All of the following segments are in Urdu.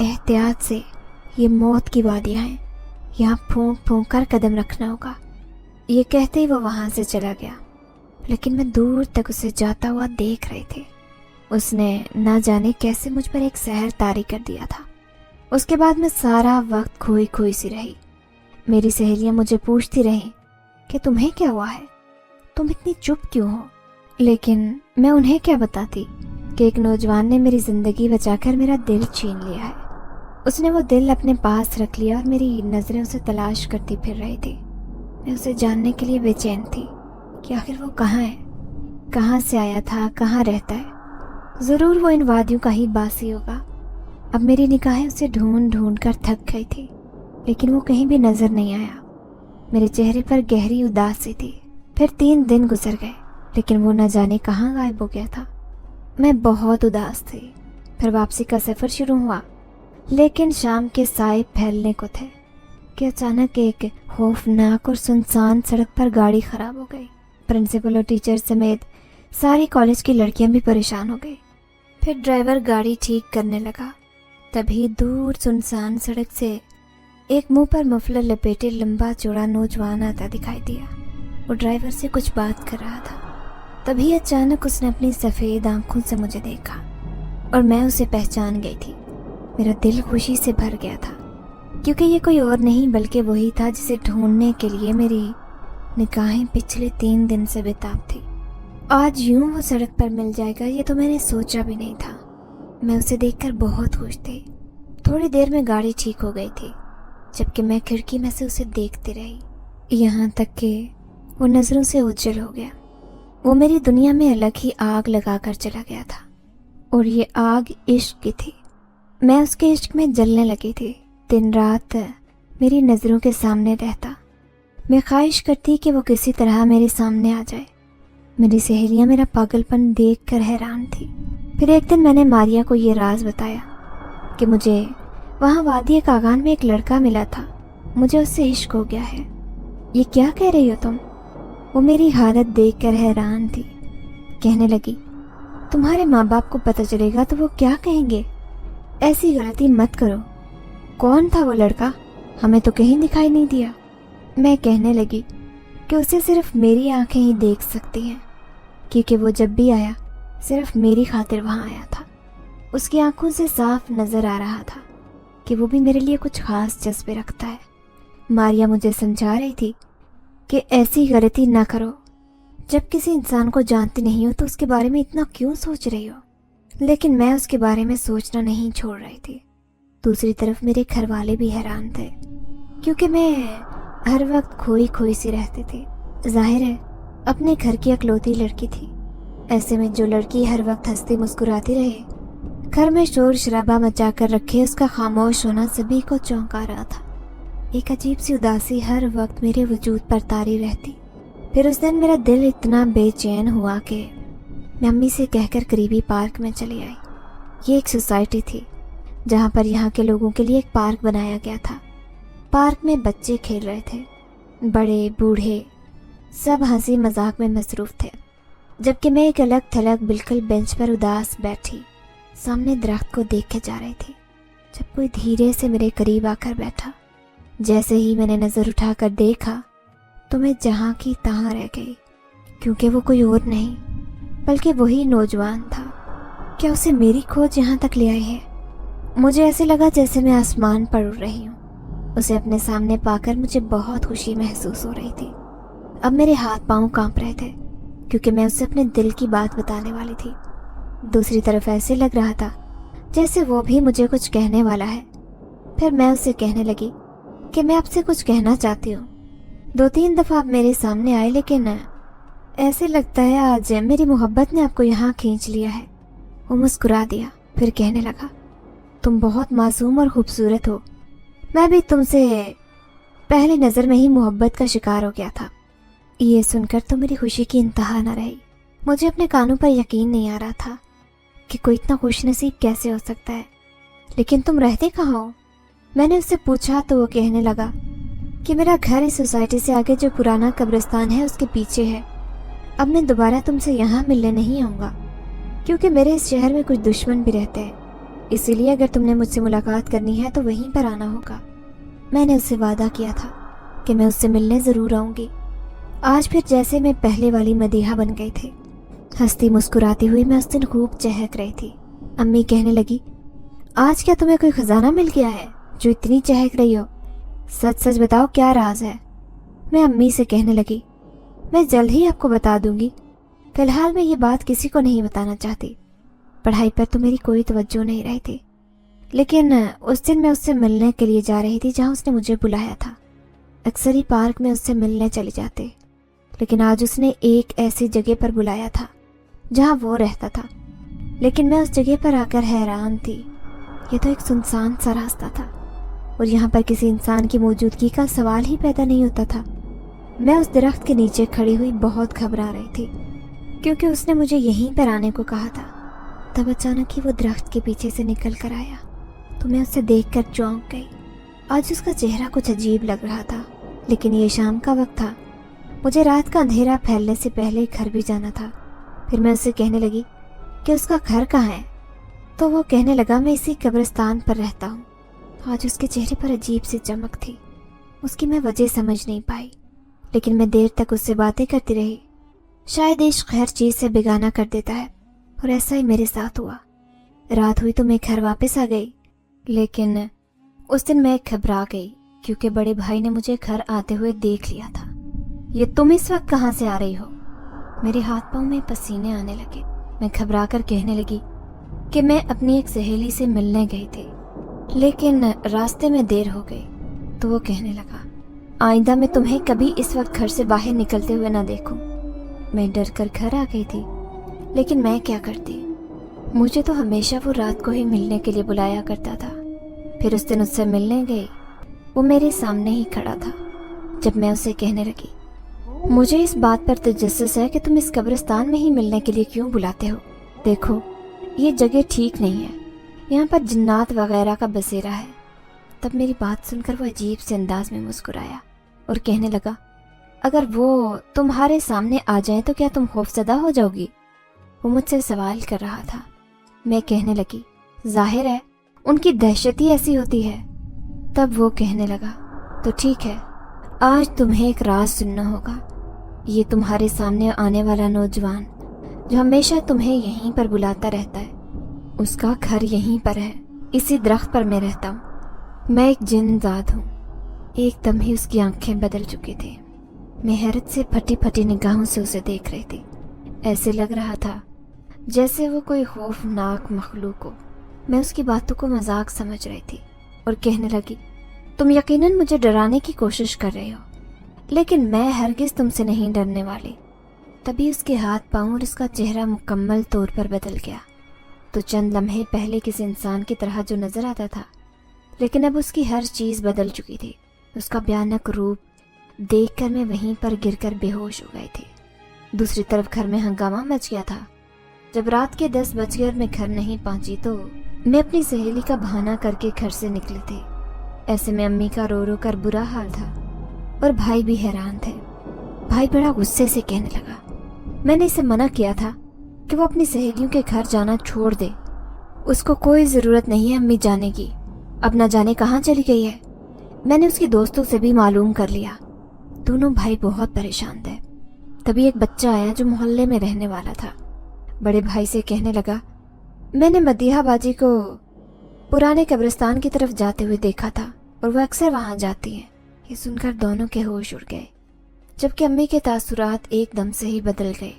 احتیاط سے، یہ موت کی وادیاں ہیں، یہاں پھونک پھونک کر قدم رکھنا ہوگا۔ یہ کہتے ہی وہ وہاں سے چلا گیا، لیکن میں دور تک اسے جاتا ہوا دیکھ رہی تھی۔ اس نے نہ جانے کیسے مجھ پر ایک سحر طاری کر دیا تھا۔ اس کے بعد میں سارا وقت کھوئی کھوئی سی رہی۔ میری سہیلیاں مجھے پوچھتی رہیں کہ تمہیں کیا ہوا ہے، تم اتنی چپ کیوں ہو، لیکن میں انہیں کیا بتاتی کہ ایک نوجوان نے میری زندگی بچا کر میرا دل چھین لیا ہے۔ اس نے وہ دل اپنے پاس رکھ لیا اور میری نظریں اسے تلاش کرتی پھر رہی تھی۔ میں اسے جاننے کے لیے بے چین تھی کہ آخر وہ کہاں ہے، کہاں سے آیا تھا، کہاں رہتا ہے۔ ضرور وہ ان وادیوں کا ہی باسی ہوگا۔ اب میری نگاہیں اسے ڈھونڈ ڈھونڈ کر تھک گئی تھی، لیکن وہ کہیں بھی نظر نہیں آیا۔ میرے چہرے پر گہری اداسی تھی۔ پھر 3 دن گزر گئے، لیکن وہ نہ جانے کہاں غائب ہو گیا تھا۔ میں بہت اداس تھی۔ پھر واپسی کا سفر شروع ہوا، لیکن شام کے سائے پھیلنے کو تھے کہ اچانک ایک خوفناک اور سنسان سڑک پر گاڑی خراب ہو گئی۔ پرنسپل اور ٹیچر سمیت ساری کالج کی لڑکیاں بھی پریشان ہو گئی۔ پھر ڈرائیور گاڑی ٹھیک کرنے لگا، تبھی دور سنسان سڑک سے ایک منہ پر مفلر لپیٹے لمبا چوڑا نوجوان آتا دکھائی دیا۔ وہ ڈرائیور سے کچھ بات کر رہا تھا۔ تبھی اچانک اس نے اپنی سفید آنکھوں سے مجھے دیکھا اور میں اسے پہچان گئی تھی۔ میرا دل خوشی سے بھر گیا تھا، کیونکہ یہ کوئی اور نہیں بلکہ وہی تھا جسے ڈھونڈنے کے لیے میری نگاہیں پچھلے 3 دن سے بےتاب تھی۔ آج یوں وہ سڑک پر مل جائے گا، یہ تو میں نے سوچا بھی نہیں تھا۔ میں اسے دیکھ کر بہت خوش تھی۔ تھوڑی دیر میں گاڑی ٹھیک ہو گئی تھی، جبکہ میں کھڑکی میں سے اسے دیکھتی رہی، یہاں تک کہ وہ نظروں سے اوجھل ہو گیا۔ وہ میری دنیا میں الگ ہی آگ لگا کر چلا گیا تھا، اور یہ آگ عشق کی تھی۔ میں اس کے عشق میں جلنے لگی تھی۔ دن رات میری نظروں کے سامنے رہتا۔ میں خواہش کرتی کہ وہ کسی طرح میرے سامنے آ جائے۔ میری سہیلیاں میرا پاگل پن دیکھ کر حیران تھی۔ پھر ایک دن میں نے ماریا کو یہ راز بتایا کہ مجھے وہاں وادی کاغان میں ایک لڑکا ملا تھا، مجھے اس سے عشق ہو گیا ہے۔ یہ کیا کہہ رہی ہو تم؟ وہ میری حالت دیکھ کر حیران تھی۔ کہنے لگی، تمہارے ماں باپ کو پتہ چلے گا تو وہ کیا کہیں گے؟ ایسی غلطی مت کرو۔ کون تھا وہ لڑکا؟ ہمیں تو کہیں دکھائی نہیں دیا۔ میں کہنے لگی کہ اسے صرف میری آنکھیں ہی دیکھ سکتی ہیں، کیونکہ وہ جب بھی آیا صرف میری خاطر وہاں آیا تھا۔ اس کی آنکھوں سے صاف نظر آ رہا تھا کہ وہ بھی میرے لیے کچھ خاص جذبے رکھتا ہے۔ ماریا مجھے سمجھا رہی تھی کہ ایسی غلطی نہ کرو، جب کسی انسان کو جانتی نہیں ہو تو اس کے بارے میں اتنا کیوں سوچ رہی ہو؟ لیکن میں اس کے بارے میں سوچنا نہیں چھوڑ رہی تھی۔ دوسری طرف میرے گھر والے بھی حیران تھے، کیونکہ میں ہر وقت کھوئی کھوئی سی رہتی تھی۔ ظاہر ہے اپنے گھر کی اکلوتی لڑکی تھی، ایسے میں جو لڑکی ہر وقت ہنستی مسکراتی رہے، گھر میں شور شرابہ مچا کر رکھے، اس کا خاموش ہونا سبھی کو چونکا رہا تھا۔ ایک عجیب سی اداسی ہر وقت میرے وجود پر طاری رہتی۔ پھر اس دن میرا دل اتنا بے چین ہوا کہ میں امی سے کہہ کر قریبی پارک میں چلی آئی۔ یہ ایک سوسائٹی تھی جہاں پر یہاں کے لوگوں کے لیے ایک پارک بنایا گیا تھا۔ پارک میں بچے کھیل رہے تھے، بڑے بوڑھے سب ہنسی مذاق میں مصروف تھے، جبکہ میں ایک الگ تھلگ بالکل بینچ پر اداس بیٹھی سامنے درخت کو دیکھے جا رہی تھی، جب کوئی دھیرے سے میرے قریب آ کر بیٹھا۔ جیسے ہی میں نے نظر اٹھا کر دیکھا تو میں جہاں کی تہاں رہ گئی، کیونکہ وہ کوئی اور نہیں بلکہ وہی نوجوان تھا۔ کیا اسے میری کھوج یہاں تک لے آئی ہے؟ مجھے ایسے لگا جیسے میں آسمان پر اڑ رہی ہوں۔ اسے اپنے سامنے پا کر مجھے بہت خوشی محسوس ہو رہی تھی۔ اب میرے ہاتھ پاؤں کانپ رہے تھے، کیونکہ میں اسے اپنے دل کی بات بتانے والی تھی۔ دوسری طرف ایسے لگ رہا تھا جیسے وہ بھی مجھے کچھ کہنے والا ہے۔ پھر میں اسے کہنے لگی کہ میں آپ سے کچھ کہنا چاہتی ہوں۔ 2-3 دفعہ آپ میرے سامنے آئے، لیکن ایسے لگتا ہے آج میری محبت نے آپ کو یہاں کھینچ لیا ہے۔ وہ مسکرا دیا، پھر کہنے لگا، تم بہت معصوم اور خوبصورت ہو، میں بھی تم سے پہلی نظر میں ہی محبت کا شکار ہو گیا تھا۔ یہ سن کر تو میری خوشی کی انتہا نہ رہی۔ مجھے اپنے کانوں پر یقین نہیں آ رہا تھا کہ کوئی اتنا خوش نصیب کیسے ہو سکتا ہے۔ لیکن تم رہتے کہاں ہو؟ میں نے اس سے پوچھا تو وہ کہنے لگا کہ میرا گھر اس سوسائٹی سے آگے جو پرانا قبرستان ہے اس کے پیچھے ہے۔ اب میں دوبارہ تم سے یہاں ملنے نہیں آؤں گا، کیونکہ میرے اس شہر میں کچھ دشمن بھی رہتے ہیں۔ اسی لیے اگر تم نے مجھ سے ملاقات کرنی ہے تو وہیں پر آنا ہوگا۔ میں نے اس سے وعدہ کیا تھا کہ میں اس سے ملنے ضرور آؤں گی۔ آج پھر جیسے میں پہلے والی مدیحہ بن گئی تھی۔ ہنستی مسکراتی ہوئی میں اس دن خوب چہک رہی تھی۔ امی کہنے لگی، آج کیا تمہیں کوئی خزانہ مل گیا ہے جو اتنی چہک رہی ہو؟ سچ سچ بتاؤ کیا راز ہے؟ میں امی سے کہنے لگی، میں جلد ہی آپ کو بتا دوں گی، فی الحال میں یہ بات کسی کو نہیں بتانا چاہتی۔ پڑھائی پر تو میری کوئی توجہ نہیں رہی تھی، لیکن اس دن میں اس سے ملنے کے لیے جا رہی تھی جہاں اس نے مجھے بلایا تھا۔ اکثر ہی پارک میں اس سے ملنے چلی جاتے، لیکن آج اس نے ایک ایسی جگہ پر بلایا تھا جہاں وہ رہتا تھا۔ لیکن میں اس جگہ پر آ کر حیران تھی۔ یہ تو ایک سنسان سا راستہ تھا اور یہاں پر کسی انسان کی موجودگی کا سوال ہی پیدا نہیں ہوتا تھا۔ میں اس درخت کے نیچے کھڑی ہوئی بہت گھبرا رہی تھی کیونکہ اس نے مجھے یہیں پر آنے کو کہا تھا۔ تب اچانک ہی وہ درخت کے پیچھے سے نکل کر آیا تو میں اسے دیکھ کر چونک گئی۔ آج اس کا چہرہ کچھ عجیب لگ رہا تھا، لیکن یہ شام کا وقت تھا، مجھے رات کا اندھیرا پھیلنے سے پہلے گھر بھی جانا تھا۔ پھر میں اسے کہنے لگی کہ اس کا گھر کہاں ہے، تو وہ کہنے لگا میں اسی قبرستان پر رہتا ہوں۔ آج اس کے چہرے پر عجیب سی چمک تھی، اس کی میں وجہ سمجھ نہیں پائی، لیکن میں دیر تک اس سے باتیں کرتی رہی۔ شاید عشق ہر چیز سے بیگانہ کر دیتا ہے، اور ایسا ہی میرے ساتھ ہوا۔ رات ہوئی تو میں گھر واپس آ گئی، لیکن اس دن میں گھبرا گئی کیونکہ بڑے بھائی نے مجھے گھر آتے ہوئے دیکھ لیا تھا۔ یہ تم اس وقت کہاں سے آ رہی ہو؟ میرے ہاتھ پاؤں میں پسینے آنے لگے۔ میں گھبرا کر کہنے لگی کہ میں اپنی ایک سہیلی سے ملنے گئی تھی، لیکن راستے میں دیر ہو گئی۔ تو وہ کہنے لگا، آئندہ میں تمہیں کبھی اس وقت گھر سے باہر نکلتے ہوئے نہ دیکھوں۔ میں ڈر کر گھر آ گئی تھی، لیکن میں کیا کرتی، مجھے تو ہمیشہ وہ رات کو ہی ملنے کے لیے بلایا کرتا تھا۔ پھر اس دن اس سے ملنے گئی، وہ میرے سامنے ہی کھڑا تھا۔ جب میں اسے کہنے لگی، مجھے اس بات پر تجسس ہے کہ تم اس قبرستان میں ہی ملنے کے لیے کیوں بلاتے ہو؟ دیکھو یہ جگہ ٹھیک نہیں ہے، یہاں پر جنات وغیرہ کا بسیرا ہے۔ تب میری بات سن کر وہ عجیب سے انداز میں مسکرایا اور کہنے لگا، اگر وہ تمہارے سامنے آ جائیں تو کیا تم خوفزدہ ہو جاؤ گی؟ وہ مجھ سے سوال کر رہا تھا۔ میں کہنے لگی، ظاہر ہے ان کی دہشت ہی ایسی ہوتی ہے۔ تب وہ کہنے لگا، تو ٹھیک ہے، آج تمہیں ایک راز سننا ہوگا۔ یہ تمہارے سامنے آنے والا نوجوان جو ہمیشہ تمہیں یہیں پر بلاتا رہتا ہے، اس کا گھر یہیں پر ہے، اسی درخت پر میں رہتا ہوں۔ میں ایک جن ذات ہوں۔ ایک دم ہی اس کی آنکھیں بدل چکی تھی۔ میں حیرت سے پھٹی پھٹی نگاہوں سے اسے دیکھ رہی تھی۔ ایسے لگ رہا تھا جیسے وہ کوئی خوفناک مخلوق ہو۔ میں اس کی باتوں کو مذاق سمجھ رہی تھی اور کہنے لگی، تم یقیناً مجھے ڈرانے کی کوشش کر رہے ہو، لیکن میں ہرگز تم سے نہیں ڈرنے والی۔ تبھی اس کے ہاتھ پاؤں اور اس کا چہرہ مکمل طور پر بدل گیا۔ تو چند لمحے پہلے کسی انسان کی طرح جو نظر آتا تھا، لیکن اب اس کی ہر چیز بدل چکی تھی۔ اس کا بھیانک روپ دیکھ کر میں وہیں پر گر کر بے ہوش ہو گئی تھی۔ دوسری طرف گھر میں ہنگامہ مچ گیا تھا۔ جب رات کے 10 بج گئے اور میں گھر نہیں پہنچی تو میں اپنی سہیلی کا بہانہ کر کے گھر سے نکلی تھی۔ ایسے میں امی کا رو رو کر برا حال تھا اور بھائی بھی حیران تھے۔ بھائی بڑا غصے سے کہنے لگا، میں نے اسے منع کیا تھا کہ وہ اپنی سہیلیوں کے گھر جانا چھوڑ دے، اس کو کوئی ضرورت نہیں ہے امی جانے کی، اب نہ جانے کہاں چلی گئی ہے۔ میں نے اس کی دوستوں سے بھی معلوم کر لیا۔ دونوں بھائی بہت پریشان تھے۔ تبھی ایک بچہ آیا جو محلے میں رہنے والا تھا۔ بڑے بھائی سے کہنے لگا، میں نے مدیحہ باجی کو پرانے قبرستان کی طرف جاتے ہوئے دیکھا تھا اور وہ اکثر وہاں جاتی ہیں۔ یہ سن کر دونوں کے ہوش اڑ گئے، جبکہ امی کے تاثرات ایک دم سے ہی بدل گئے۔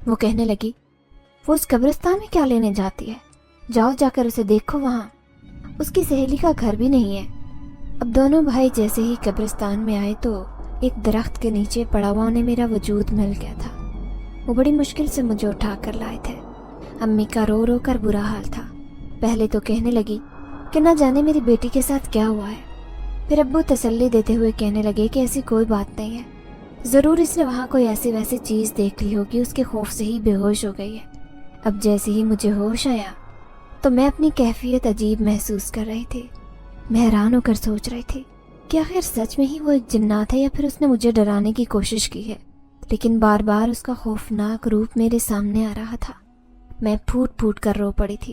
وہ کہنے لگی، وہ اس قبرستان میں کیا لینے جاتی ہے؟ جاؤ جا کر اسے دیکھو، وہاں اس کی سہیلی کا گھر بھی نہیں ہے۔ اب دونوں بھائی جیسے ہی قبرستان میں آئے تو ایک درخت کے نیچے پڑا ہوا انہیں میرا وجود مل گیا تھا۔ وہ بڑی مشکل سے مجھے اٹھا کر لائے تھے۔ امی کا رو رو کر برا حال تھا۔ پہلے تو کہنے لگی کہ نہ جانے میری بیٹی کے ساتھ کیا ہوا ہے، پھر ابو تسلی دیتے ہوئے کہنے لگے کہ ایسی کوئی بات نہیں ہے، ضرور اس نے وہاں کوئی ایسی ویسی چیز دیکھ لی ہوگی، اس کے خوف سے ہی بے ہوش ہو گئی ہے۔ اب جیسے ہی مجھے ہوش آیا تو میں اپنی کیفیت عجیب محسوس کر رہی تھی۔ میں حیران ہو کر سوچ رہی تھی کہ آخر سچ میں ہی وہ ایک جنات ہے یا پھر اس نے مجھے ڈرانے کی کوشش کی ہے، لیکن بار بار اس کا خوفناک روپ میرے سامنے آ رہا تھا۔ میں پھوٹ پھوٹ کر رو پڑی تھی۔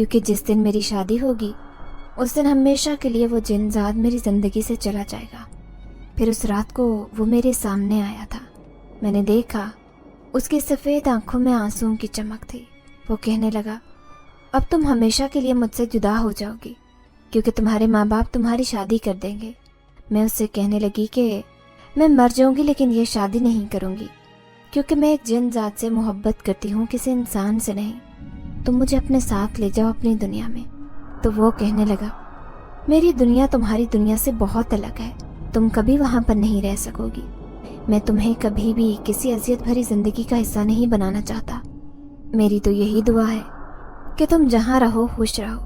کیونکہ جس دن میری شادی ہوگی اس دن ہمیشہ کے لیے وہ جن ذات میری زندگی سے چلا جائے گا۔ پھر اس رات کو وہ میرے سامنے آیا تھا۔ میں نے دیکھا اس کی سفید آنکھوں میں آنسوؤں کی چمک تھی۔ وہ کہنے لگا، اب تم ہمیشہ کے لیے مجھ سے جدا ہو جاؤ گی کیونکہ تمہارے ماں باپ تمہاری شادی کر دیں گے۔ میں اس سے کہنے لگی کہ میں مر جاؤں گی لیکن یہ شادی نہیں کروں گی کیونکہ میں ایک جن ذات سے محبت کرتی ہوں، کسی انسان سے نہیں۔ تم مجھے اپنے ساتھ لے جاؤ اپنی دنیا میں۔ تو وہ کہنے لگا، میری دنیا تمہاری دنیا سے بہت الگ ہے، تم کبھی وہاں پر نہیں رہ سکو گی۔ میں تمہیں کبھی بھی کسی اذیت بھری زندگی کا حصہ نہیں بنانا چاہتا۔ میری تو یہی دعا ہے کہ تم جہاں رہو خوش رہو۔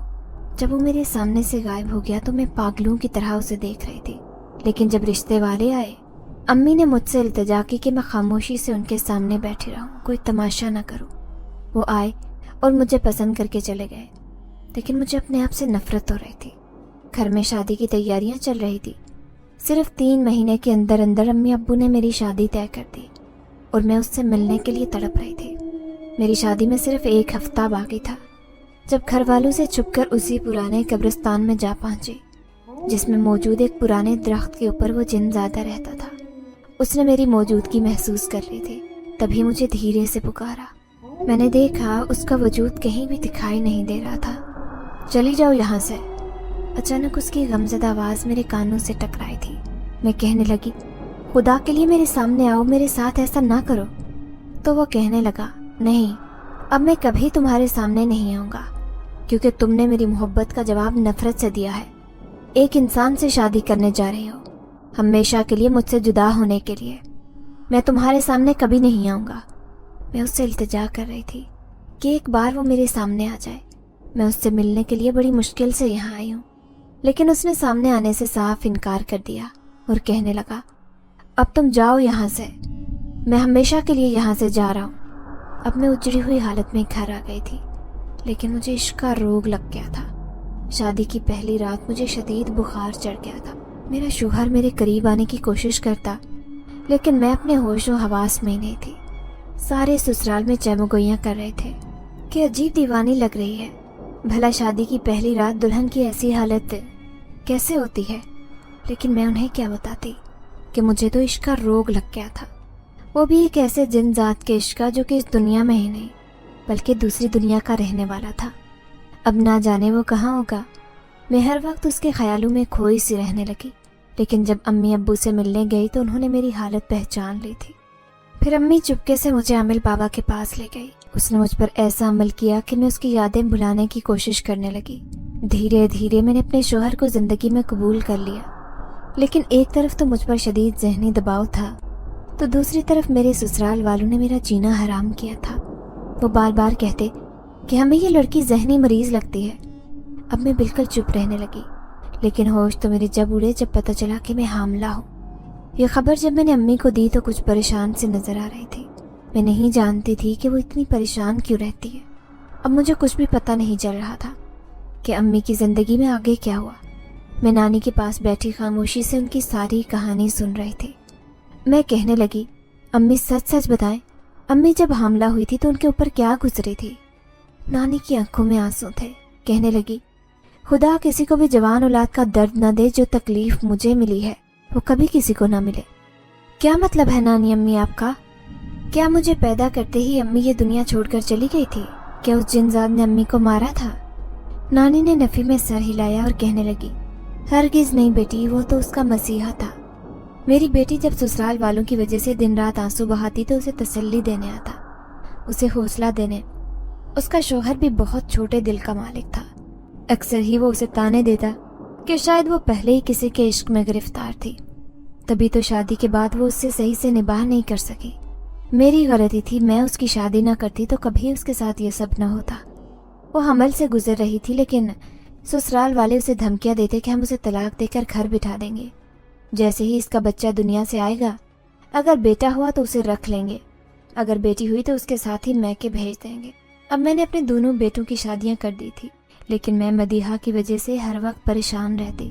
جب وہ میرے سامنے سے غائب ہو گیا تو میں پاگلوں کی طرح اسے دیکھ رہی تھی، لیکن جب رشتے والے آئے، امی نے مجھ سے التجا کی کہ میں خاموشی سے ان کے سامنے بیٹھی رہوں، کوئی تماشا نہ کروں۔ وہ آئے اور مجھے پسند کر کے چلے گئے، لیکن مجھے اپنے آپ سے نفرت ہو رہی تھی۔ گھر میں شادی کی تیاریاں چل رہی تھی۔ صرف 3 مہینے کے اندر اندر امی ابو نے میری شادی طے کر دی اور میں اس سے ملنے کے لیے تڑپ رہی تھی۔ میری شادی میں صرف 1 ہفتہ باقی تھا جب گھر والوں سے چھپ کر اسی پرانے قبرستان میں جا پہنچی جس میں موجود ایک پرانے درخت کے اوپر وہ جن زادہ رہتا تھا۔ اس نے میری موجودگی محسوس کر لی تھی، تبھی مجھے دھیرے سے پکارا۔ میں نے دیکھا اس کا وجود کہیں بھی دکھائی نہیں دے رہا تھا۔ چلی جاؤ یہاں سے۔ اچانک اس کی غمزدہ آواز میرے کانوں سے ٹکرائی تھی۔ میں کہنے لگی، خدا کے لیے میرے سامنے آؤ، میرے ساتھ ایسا نہ کرو۔ تو وہ کہنے لگا، نہیں، اب میں کبھی تمہارے سامنے نہیں آؤں گا کیونکہ تم نے میری محبت کا جواب نفرت سے دیا ہے۔ ایک انسان سے شادی کرنے جا رہی ہو، ہمیشہ کے لیے مجھ سے جدا ہونے کے لیے۔ میں تمہارے سامنے کبھی نہیں آؤں گا۔ میں اس سے التجا کر رہی تھی کہ ایک بار وہ میرے سامنے آ جائے۔ میں اس سے ملنے کے لیے بڑی مشکل سے یہاں آئی ہوں، لیکن اس نے سامنے آنے سے صاف انکار کر دیا اور کہنے لگا، اب تم جاؤ یہاں سے، میں ہمیشہ کے لیے یہاں سے جا رہا ہوں۔ اب میں اجڑی ہوئی حالت میں گھر آ گئی تھی، لیکن مجھے عشق کا روگ لگ گیا تھا۔ شادی کی پہلی رات مجھے شدید بخار چڑھ گیا تھا۔ میرا شوہر میرے قریب آنے کی کوشش کرتا، لیکن میں اپنے ہوش و حواس میں نہیں تھی۔ سارے سسرال میں چہمگوئیاں کر رہے تھے کہ عجیب دیوانی لگ رہی ہے، بھلا شادی کی پہلی رات دلہن کی ایسی حالت کیسے ہوتی ہے؟ لیکن میں انہیں کیا بتاتی کہ مجھے تو عشق کا روگ لگ گیا تھا، وہ بھی ایک ایسے جن ذات کے عشق کا جو کہ اس دنیا میں ہی نہیں بلکہ دوسری دنیا کا رہنے والا تھا۔ اب نہ جانے وہ کہاں ہوگا۔ میں ہر وقت اس کے خیالوں میں کھوئی سی رہنے لگی، لیکن جب امی ابو سے ملنے گئی تو انہوں نے میری حالت پہچان لی تھی۔ پھر امی چپکے سے مجھے عامل بابا کے پاس لے گئی۔ اس نے مجھ پر ایسا عمل کیا کہ میں اس کی یادیں بھلانے کی کوشش کرنے لگی۔ دھیرے دھیرے میں نے اپنے شوہر کو زندگی میں قبول کر لیا، لیکن ایک طرف تو مجھ پر شدید ذہنی دباؤ تھا تو دوسری طرف میرے سسرال والوں نے میرا جینا حرام کیا تھا۔ وہ بار بار کہتے کہ ہمیں یہ لڑکی ذہنی مریض لگتی ہے۔ اب میں بالکل چپ رہنے لگی، لیکن ہوش تو میرے جب اڑے جب پتہ چلا کہ میں حاملہ ہوں۔ یہ خبر جب میں نے امی کو دی تو کچھ پریشان سی نظر آ رہی تھی۔ میں نہیں جانتی تھی کہ وہ اتنی پریشان کیوں رہتی ہے۔ اب مجھے کچھ بھی پتہ نہیں چل رہا تھا کہ امی کی زندگی میں آگے کیا ہوا۔ میں نانی کے پاس بیٹھی خاموشی سے ان کی ساری کہانی سن رہی تھی۔ میں کہنے لگی، امی سچ سچ بتائیں، امی جب حاملہ ہوئی تھی تو ان کے اوپر کیا گزری تھی؟ نانی کی آنکھوں میں آنسو تھے۔ کہنے لگی، خدا کسی کو بھی جوان اولاد کا درد نہ دے، جو تکلیف مجھے ملی ہے وہ کبھی کسی کو نہ ملے۔ کیا مطلب ہے نانی امی آپ کا؟ کیا مجھے پیدا کرتے ہی امی یہ دنیا چھوڑ کر چلی گئی تھی؟ کیا اس جنزاد نے امی کو مارا تھا؟ نانی نے نفی میں سر ہلایا اور کہنے لگی، ہرگز نہیں بیٹی، وہ تو اس کا مسیحا تھا۔ میری بیٹی جب سسرال والوں کی وجہ سے دن رات آنسو بہاتی تو اسے تسلی دینے آتا، اسے حوصلہ دینے۔ اس کا شوہر بھی بہت چھوٹے دل کا مالک تھا۔ اکثر ہی وہ اسے تانے دیتا کہ شاید وہ پہلے ہی کسی کے عشق میں گرفتار تھی، تبھی تو شادی کے بعد وہ اس سے صحیح سے نباہ نہیں کر سکی۔ میری غلطی تھی، میں اس کی شادی نہ کرتی تو کبھی اس کے ساتھ یہ سب نہ ہوتا۔ وہ حمل سے گزر رہی تھی، لیکن سسرال والے اسے دھمکیاں دیتے کہ ہم اسے طلاق دے کر گھر بٹھا دیں گے، جیسے ہی اس کا بچہ دنیا سے آئے گا، اگر بیٹا ہوا تو اسے رکھ لیں گے، اگر بیٹی ہوئی تو اس کے ساتھ ہی میکے بھیج دیں گے۔ اب میں نے اپنے دونوں بیٹوں کی شادیاں کر دی تھی، لیکن میں مدیحہ کی وجہ سے ہر وقت پریشان رہتی۔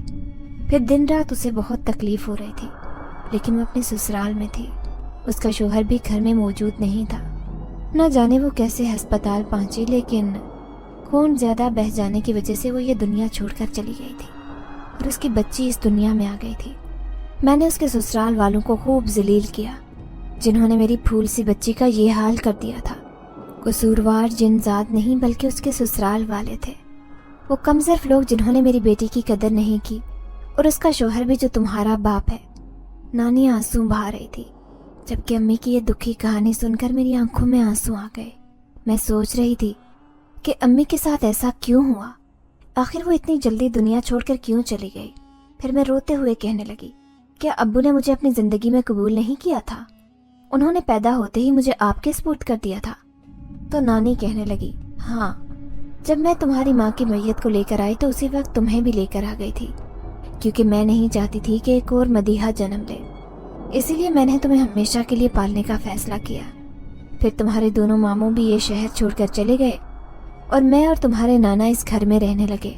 پھر دن رات اسے بہت تکلیف ہو رہی تھی، لیکن وہ اپنے سسرال میں تھی، اس کا شوہر بھی گھر میں موجود نہیں تھا۔ نہ جانے وہ کیسے ہسپتال پہنچی، لیکن خون زیادہ بہہ جانے کی وجہ سے وہ یہ دنیا چھوڑ کر چلی گئی تھی اور اس کی بچی اس دنیا میں آ گئی تھی۔ میں نے اس کے سسرال والوں کو خوب ذلیل کیا، جنہوں نے میری پھول سی بچی کا یہ حال کر دیا تھا۔ قصوروار جن ذات نہیں بلکہ اس کے سسرال والے تھے، وہ کم ظرف لوگ جنہوں نے میری بیٹی کی قدر نہیں کی، اور اس کا شوہر بھی جو تمہارا باپ ہے۔ نانی آنسو بہا رہی تھی، جبکہ امی کی یہ دکھی کہانی سن کر میری آنکھوں میں آنسو آ گئے۔ میں سوچ رہی تھی کہ امی کے ساتھ ایسا کیوں ہوا، آخر وہ اتنی جلدی دنیا چھوڑ کر کیوں چلی گئی۔ پھر میں روتے ہوئے کہنے لگی، کیا ابو نے مجھے اپنی زندگی میں قبول نہیں کیا تھا؟ انہوں نے پیدا ہوتے ہی مجھے آپ کے سپرد کر دیا تھا۔ تو نانی کہنے لگی، ہاں، جب میں تمہاری ماں کی میت کو لے کر آئی تو اسی وقت تمہیں بھی لے کر آ گئی تھی، کیونکہ میں نہیں چاہتی تھی کہ ایک اور مدیحہ جنم لے، اسی لیے میں نے تمہیں ہمیشہ کے لیے پالنے کا فیصلہ کیا۔ پھر تمہارے دونوں ماموں بھی یہ شہر چھوڑ کر چلے گئے اور میں اور تمہارے نانا اس گھر میں رہنے لگے۔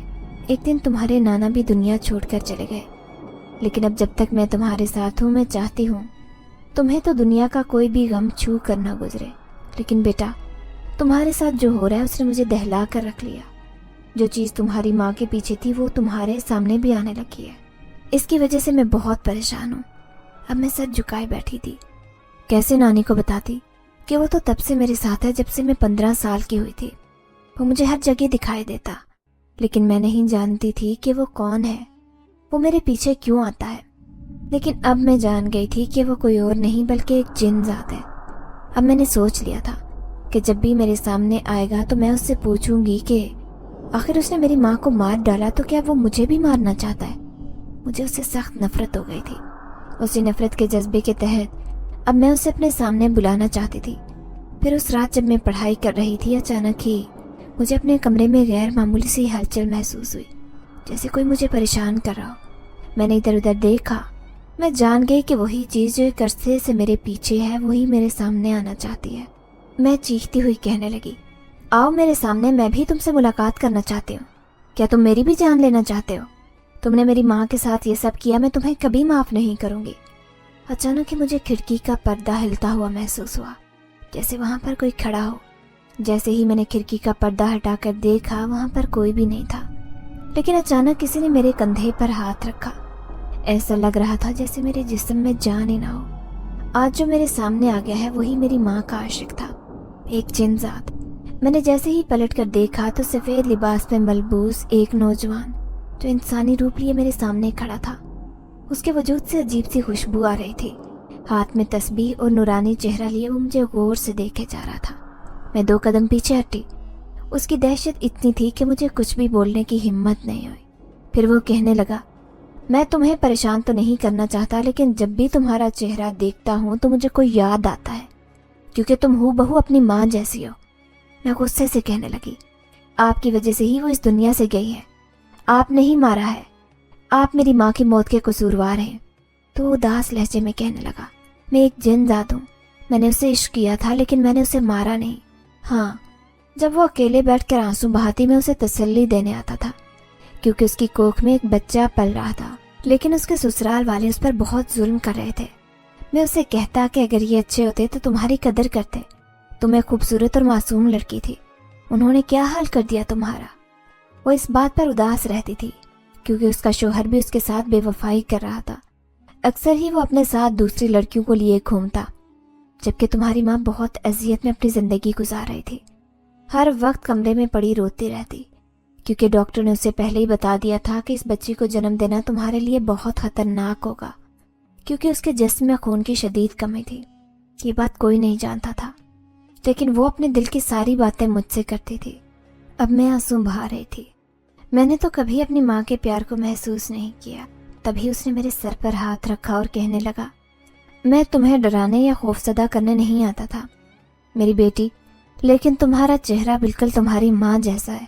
ایک دن تمہارے نانا بھی دنیا چھوڑ کر چلے گئے، لیکن اب جب تک میں تمہارے ساتھ ہوں میں چاہتی ہوں تمہیں تو دنیا کا کوئی بھی غم چھو کر نہ گزرے۔ لیکن بیٹا، تمہارے ساتھ جو ہو رہا ہے اس نے مجھے دہلا کر رکھ لیا۔ جو چیز تمہاری ماں کے پیچھے تھی وہ تمہارے سامنے بھی آنے لگی ہے۔ اس کی وجہ سے میں بہت پریشان ہوں۔ اب میں سر جھکائے بیٹھی تھی۔ کیسے نانی کو بتاتی کہ وہ تو تب سے میرے ساتھ ہے جب سے میں 15 سال کی ہوئی تھی۔ وہ مجھے ہر جگہ دکھائی دیتا، لیکن میں نہیں جانتی تھی کہ وہ کون ہے، وہ میرے پیچھے کیوں آتا ہے۔ لیکن اب میں جان گئی تھی کہ وہ کوئی اور نہیں بلکہ ایک جن ذات ہے۔ اب میں نے سوچ لیا تھا کہ جب بھی میرے سامنے آئے گا تو میں اس سے پوچھوں گی کہ آخر اس نے میری ماں کو مار ڈالا تو کیا وہ مجھے بھی مارنا چاہتا ہے۔ مجھے اس سے سخت نفرت ہو گئی تھی۔ اسی نفرت کے جذبے کے تحت اب میں اسے اپنے سامنے بلانا چاہتی تھی۔ پھر اس رات جب میں پڑھائی کر رہی تھی، اچانک ہی مجھے اپنے کمرے میں غیر معمولی سی ہلچل محسوس ہوئی، جیسے کوئی مجھے پریشان کر رہا ہو۔ میں نے ادھر ادھر دیکھا، میں جان گئی کہ وہی چیز جو ایک عرصے سے میرے پیچھے ہے وہی میرے سامنے آنا چاہتی ہے۔ میں چیختی ہوئی کہنے لگی، آؤ میرے سامنے، میں بھی تم سے ملاقات کرنا چاہتی ہوں۔ کیا تم میری بھی جان لینا چاہتے ہو؟ تم نے میری ماں کے ساتھ یہ سب کیا، میں تمہیں کبھی معاف نہیں کروں گی۔ اچانک ہی مجھے کھڑکی کا پردہ ہلتا ہوا محسوس ہوا، جیسے وہاں پر کوئی کھڑا ہو۔ جیسے ہی میں نے کھڑکی کا پردہ ہٹا کر دیکھا، وہاں پر کوئی بھی نہیں تھا، لیکن اچانک کسی نے میرے کندھے پر ہاتھ رکھا۔ ایسا لگ رہا تھا جیسے میرے جسم میں جان ہی نہ ہو۔ آج جو میرے سامنے آ گیا ہے وہی میری ماں کا عاشق تھا، ایک جن ذات۔ میں نے جیسے ہی پلٹ کر دیکھا تو سفید لباس میں ملبوس ایک نوجوان جو انسانی روپ لیے میرے سامنے کھڑا تھا۔ اس کے وجود سے عجیب سی خوشبو آ رہی تھی۔ ہاتھ میں تسبیح اور نورانی چہرہ لیے وہ مجھے غور سے دیکھے جا رہا تھا۔ میں 2 قدم پیچھے ہٹی۔ اس کی دہشت اتنی تھی کہ مجھے کچھ بھی بولنے کی ہمت نہیں ہوئی۔ پھر وہ کہنے لگا، میں تمہیں پریشان تو نہیں کرنا چاہتا، لیکن جب بھی تمہارا چہرہ دیکھتا ہوں تو مجھے کوئی یاد آتا ہے، کیونکہ تم ہو بہو اپنی ماں جیسی ہو۔ میں غصے سے کہنے لگی، آپ کی وجہ سے ہی وہ اس دنیا سے گئی ہے، آپ نہیں مارا ہے، آپ میری ماں کی موت کے قصوروار ہیں۔ تو اداس لہجے میں کہنے لگا، میں ایک جن ذات ہوں، میں نے اسے عشق کیا تھا لیکن میں نے اسے مارا نہیں۔ ہاں، جب وہ اکیلے بیٹھ کر آنسو بہاتی میں اسے تسلی دینے آتا تھا، کیونکہ اس کی کوکھ میں ایک بچہ پل رہا تھا، لیکن اس کے سسرال والے اس پر بہت ظلم کر رہے تھے۔ میں اسے کہتا کہ اگر یہ اچھے ہوتے تو تمہاری قدر کرتے، تم ایک خوبصورت اور معصوم لڑکی تھی، انہوں نے کیا حال کر دیا تمہارا۔ وہ اس بات پر اداس رہتی تھی کیونکہ اس کا شوہر بھی اس کے ساتھ بے وفائی کر رہا تھا۔ اکثر ہی وہ اپنے ساتھ دوسری لڑکیوں کو لیے گھومتا، جبکہ تمہاری ماں بہت اذیت میں اپنی زندگی گزار رہی تھی۔ ہر وقت کمرے میں پڑی روتی رہتی، کیونکہ ڈاکٹر نے اسے پہلے ہی بتا دیا تھا کہ اس بچی کو جنم دینا تمہارے لیے بہت خطرناک ہوگا، کیونکہ اس کے جسم میں خون کی شدید کمی تھی۔ یہ بات کوئی نہیں جانتا تھا، لیکن وہ اپنے دل کی ساری باتیں مجھ سے کرتی تھی۔ اب میں آنسو بہا رہی تھی۔ میں نے تو کبھی اپنی ماں کے پیار کو محسوس نہیں کیا۔ تبھی اس نے میرے سر پر ہاتھ رکھا اور کہنے لگا، میں تمہیں ڈرانے یا خوفزدہ کرنے نہیں آتا تھا میری بیٹی، لیکن تمہارا چہرہ بالکل تمہاری ماں جیسا ہے،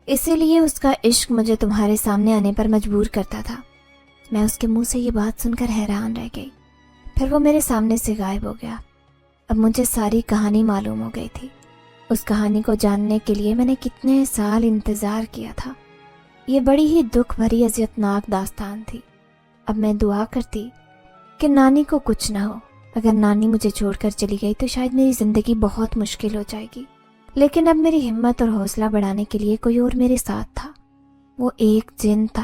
اسی لیے اس کا عشق مجھے تمہارے سامنے آنے پر مجبور کرتا تھا۔ میں اس کے منہ سے یہ بات سن کر حیران رہ گئی۔ پھر وہ میرے سامنے سے غائب ہو گیا۔ اب مجھے ساری کہانی معلوم ہو گئی تھی۔ اس کہانی کو جاننے کے لیے میں نے کتنے سال انتظار کیا تھا۔ یہ بڑی ہی دکھ بھری اذیتناک داستان تھی۔ اب میں دعا کرتی کہ نانی کو کچھ نہ ہو۔ اگر نانی مجھے چھوڑ کر چلی گئی تو شاید میری زندگی بہت مشکل ہو جائے گی، لیکن اب میری ہمت اور حوصلہ بڑھانے کے لیے کوئی اور میرے ساتھ تھا، وہ ایک جن تھا۔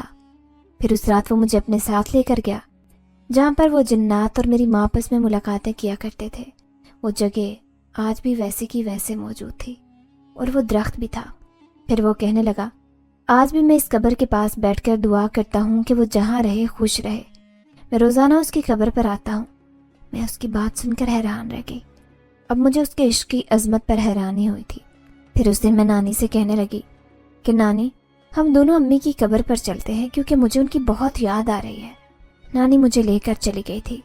پھر اس رات وہ مجھے اپنے ساتھ لے کر گیا جہاں پر وہ جنات اور میری ماں آپس میں ملاقاتیں کیا کرتے تھے۔ وہ جگہ آج بھی ویسے کی ویسے موجود تھی اور وہ درخت بھی تھا۔ پھر وہ کہنے لگا، آج بھی میں اس قبر کے پاس بیٹھ کر دعا کرتا ہوں کہ وہ جہاں رہے خوش رہے۔ میں روزانہ اس کی قبر پر آتا ہوں۔ میں اس کی بات سن کر حیران رہ گئی۔ اب مجھے اس کے عشق کی عظمت پر حیرانی ہوئی تھی۔ پھر اس دن میں نانی سے کہنے لگی کہ نانی، ہم دونوں امی کی قبر پر چلتے ہیں کیونکہ مجھے ان کی بہت یاد آ رہی ہے۔ نانی مجھے لے کر چلی گئی تھی۔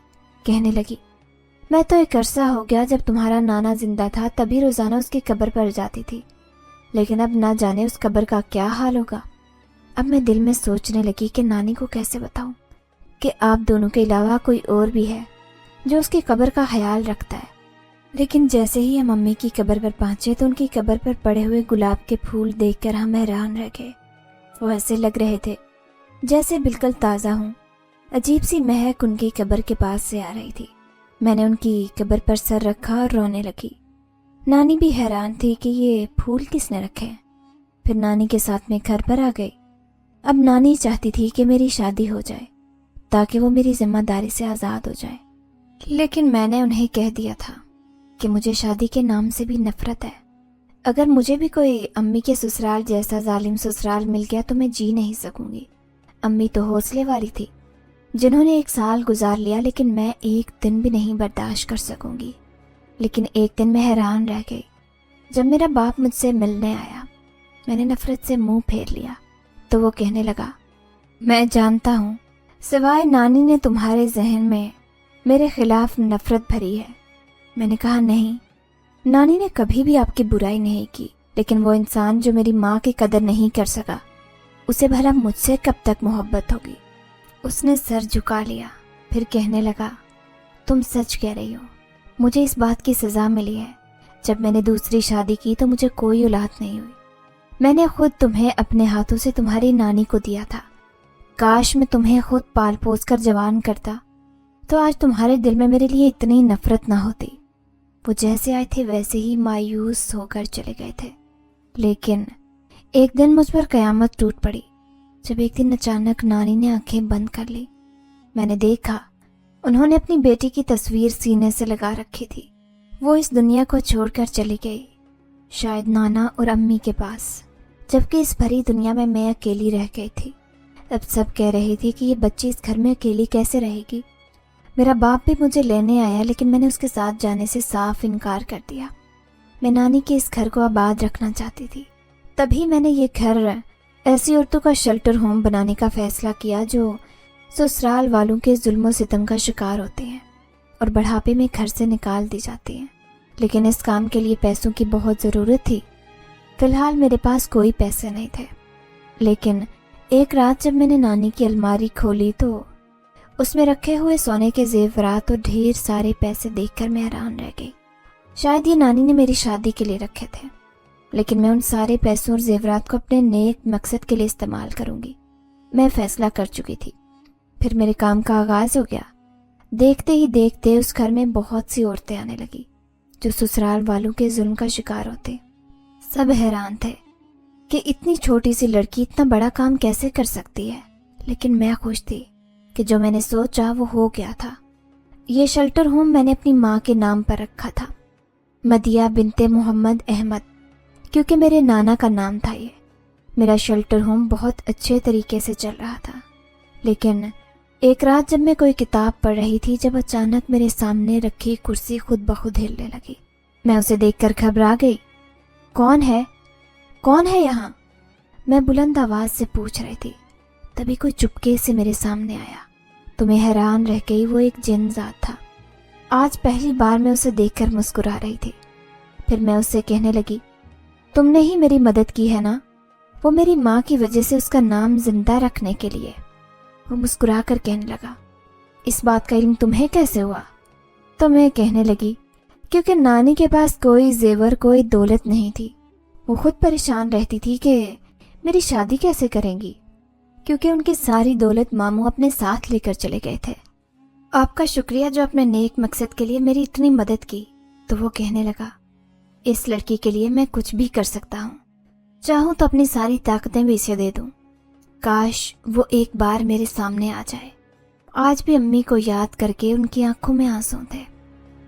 کہنے لگی، میں تو ایک عرصہ ہو گیا جب تمہارا نانا زندہ تھا تبھی روزانہ اس کی قبر پر جاتی تھی، لیکن اب نہ جانے اس قبر کا کیا حال ہوگا۔ اب میں دل میں سوچنے لگی کہ نانی کو کیسے بتاؤں کہ آپ دونوں کے علاوہ کوئی اور بھی ہے جو اس کی قبر کا خیال رکھتا ہے۔ لیکن جیسے ہی ہم امی کی قبر پر پہنچے تو ان کی قبر پر پڑے ہوئے گلاب کے پھول دیکھ کر ہم حیران رہ گئے۔ وہ ایسے لگ رہے تھے جیسے بالکل تازہ ہوں۔ عجیب سی مہک ان کی قبر کے پاس سے آ رہی تھی۔ میں نے ان کی قبر پر سر رکھا اور رونے لگی۔ نانی بھی حیران تھی کہ یہ پھول کس نے رکھے ہیں۔ پھر نانی کے ساتھ میں گھر پر آ گئی۔ اب نانی چاہتی تھی کہ میری شادی ہو جائے تاکہ وہ میری ذمہ داری سے آزاد ہو جائے، لیکن میں نے انہیں کہہ دیا تھا کہ مجھے شادی کے نام سے بھی نفرت ہے۔ اگر مجھے بھی کوئی امی کے سسرال جیسا ظالم سسرال مل گیا تو میں جی نہیں سکوں گی۔ امی تو حوصلے والی تھی جنہوں نے 1 سال گزار لیا، لیکن میں 1 دن بھی نہیں برداشت کر سکوں گی۔ لیکن ایک دن میں حیران رہ گئی جب میرا باپ مجھ سے ملنے آیا۔ میں نے نفرت سے منہ پھیر لیا تو وہ کہنے لگا، میں جانتا ہوں سوائے نانی نے تمہارے ذہن میں میرے خلاف نفرت بھری ہے۔ میں نے کہا، نہیں، نانی نے کبھی بھی آپ کی برائی نہیں کی، لیکن وہ انسان جو میری ماں کی قدر نہیں کر سکا اسے بھلا مجھ سے کب تک محبت ہوگی۔ اس نے سر جھکا لیا، پھر کہنے لگا، تم سچ کہہ رہی ہو، مجھے اس بات کی سزا ملی ہے۔ جب میں نے دوسری شادی کی تو مجھے کوئی اولاد نہیں ہوئی۔ میں نے خود تمہیں اپنے ہاتھوں سے تمہاری نانی کو دیا تھا۔ کاش میں تمہیں خود پال پوس کر جوان کرتا تو آج تمہارے دل میں میرے لیے اتنی نفرت نہ ہوتی۔ وہ جیسے آئے تھے ویسے ہی مایوس ہو کر چلے گئے تھے۔ لیکن ایک دن مجھ پر قیامت ٹوٹ پڑی جب ایک دن اچانک نانی نے آنکھیں بند کر لی۔ میں نے دیکھا انہوں نے اپنی بیٹی کی تصویر سینے سے لگا رکھی تھی۔ وہ اس دنیا کو چھوڑ کر چلی گئی، شاید نانا اور امی کے پاس، جبکہ اس بھری دنیا میں میں اکیلی رہ گئی تھی۔ اب سب کہہ رہی تھی کہ یہ بچی اس گھر میں اکیلی کیسے رہے گی۔ میرا باپ بھی مجھے لینے آیا لیکن میں نے اس کے ساتھ جانے سے صاف انکار کر دیا۔ میں نانی کے اس گھر کو آباد رکھنا چاہتی تھی۔ تبھی میں نے یہ گھر ایسی عورتوں کا شیلٹر ہوم بنانے کا فیصلہ کیا جو سسرال والوں کے ظلم و ستم کا شکار ہوتے ہیں اور بڑھاپے میں گھر سے نکال دی جاتی ہیں۔ لیکن اس کام کے لیے پیسوں کی بہت ضرورت تھی۔ فی الحال میرے پاس کوئی پیسے نہیں تھے، لیکن ایک رات جب میں نے نانی کی الماری کھولی تو اس میں رکھے ہوئے سونے کے زیورات اور ڈھیر سارے پیسے دیکھ کر میں حیران رہ گئی۔ شاید یہ نانی نے میری شادی کے لیے رکھے تھے، لیکن میں ان سارے پیسوں اور زیورات کو اپنے نیک مقصد کے لیے استعمال کروں گی۔ میں فیصلہ کر چکی تھی۔ پھر میرے کام کا آغاز ہو گیا۔ دیکھتے ہی دیکھتے اس گھر میں بہت سی عورتیں آنے لگی جو سسرال والوں کے ظلم کا شکار ہوتے۔ سب حیران تھے کہ اتنی چھوٹی سی لڑکی اتنا بڑا کام کیسے کر سکتی ہے، لیکن میں خوش تھی کہ جو میں نے سوچا وہ ہو گیا تھا۔ یہ شیلٹر ہوم میں نے اپنی ماں کے نام پر رکھا تھا، مدیہ بنت محمد احمد، کیونکہ میرے نانا کا نام تھا یہ۔ میرا شیلٹر ہوم بہت اچھے طریقے سے چل رہا تھا، لیکن ایک رات جب میں کوئی کتاب پڑھ رہی تھی جب اچانک میرے سامنے رکھی کرسی خود بخود ہلنے لگی۔ میں اسے دیکھ کر گھبرا گئی۔ کون ہے؟ کون ہے یہاں؟ میں بلند آواز سے پوچھ رہی تھی۔ تبھی کوئی چپکے سے میرے سامنے آیا تو میں حیران رہ گئی۔ وہ ایک جن ذات تھا۔ آج پہلی بار میں اسے دیکھ کر مسکرا رہی تھی۔ پھر میں اس سے کہنے لگی، تم نے ہی میری مدد کی ہے نا؟ وہ میری ماں کی وجہ سے اس کا نام زندہ رکھنے کے لیے۔ وہ مسکرا کر کہنے لگا، اس بات کا علم تمہیں کیسے ہوا؟ تو میں کہنے لگی، کیونکہ نانی کے پاس کوئی زیور کوئی دولت نہیں تھی۔ وہ خود پریشان رہتی تھی کہ میری شادی کیسے کریں گی، کیونکہ ان کی ساری دولت ماموں اپنے ساتھ لے کر چلے گئے تھے۔ آپ کا شکریہ جو اپنے نیک مقصد کے لیے میری اتنی مدد کی۔ تو وہ کہنے لگا، اس لڑکی کے لیے میں کچھ بھی کر سکتا ہوں، چاہوں تو اپنی ساری طاقتیں بھی اسے دے دوں۔ کاش وہ ایک بار میرے سامنے آ جائے۔ آج بھی امی کو یاد کر کے ان کی آنکھوں میں آنسو تھے۔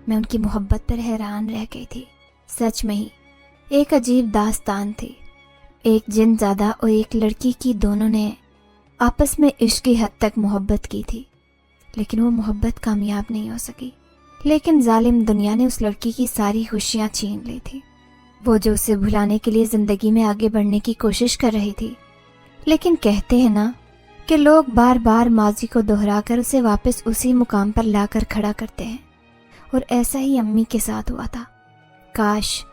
میں ان کی محبت پر حیران رہ گئی تھی۔ سچ میں ہی ایک عجیب داستان تھی۔ ایک جن زادہ اور ایک لڑکی کی، دونوں نے آپس میں عشق کی حد تک محبت کی تھی، لیکن وہ محبت کامیاب نہیں ہو سکی۔ لیکن ظالم دنیا نے اس لڑکی کی ساری خوشیاں چھین لی تھی، وہ جو اسے بھلانے کے لیے زندگی میں آگے بڑھنے کی کوشش کر رہی تھی۔ لیکن کہتے ہیں نا کہ لوگ بار بار ماضی کو دہرا کر اسے واپس اسی مقام پر لا کر کھڑا کرتے ہیں، اور ایسا ہی امی کے ساتھ ہوا تھا۔ کاش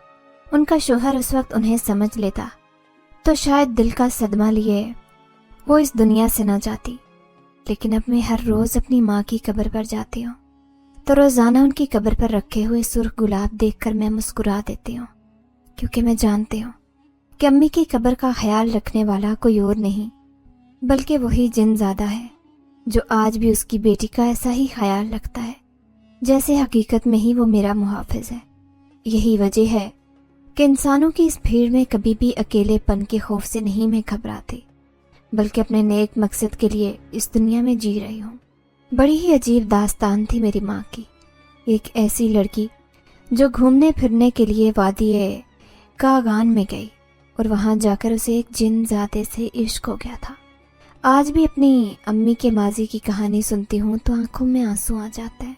ان کا شوہر اس وقت انہیں سمجھ لیتا تو شاید دل کا صدمہ لیے وہ اس دنیا سے نہ جاتی۔ لیکن اب میں ہر روز اپنی ماں کی قبر پر جاتی ہوں تو روزانہ ان کی قبر پر رکھے ہوئے سرخ گلاب دیکھ کر میں مسکرا دیتی ہوں، کیونکہ میں جانتی ہوں کہ امی کی قبر کا خیال رکھنے والا کوئی اور نہیں بلکہ وہی جن زادہ ہے، جو آج بھی اس کی بیٹی کا ایسا ہی خیال رکھتا ہے جیسے حقیقت میں ہی وہ میرا محافظ ہے۔ یہی وجہ ہے کہ انسانوں کی اس بھیڑ میں کبھی بھی اکیلے پن کے خوف سے نہیں میں گھبراتی، بلکہ اپنے نیک مقصد کے لیے اس دنیا میں جی رہی ہوں۔ بڑی ہی عجیب داستان تھی میری ماں کی۔ ایک ایسی لڑکی جو گھومنے پھرنے کے لیے وادی کاغان میں گئی اور وہاں جا کر اسے ایک جن زادے سے عشق ہو گیا تھا۔ آج بھی اپنی امی کے ماضی کی کہانی سنتی ہوں تو آنکھوں میں آنسو آ جاتے ہیں۔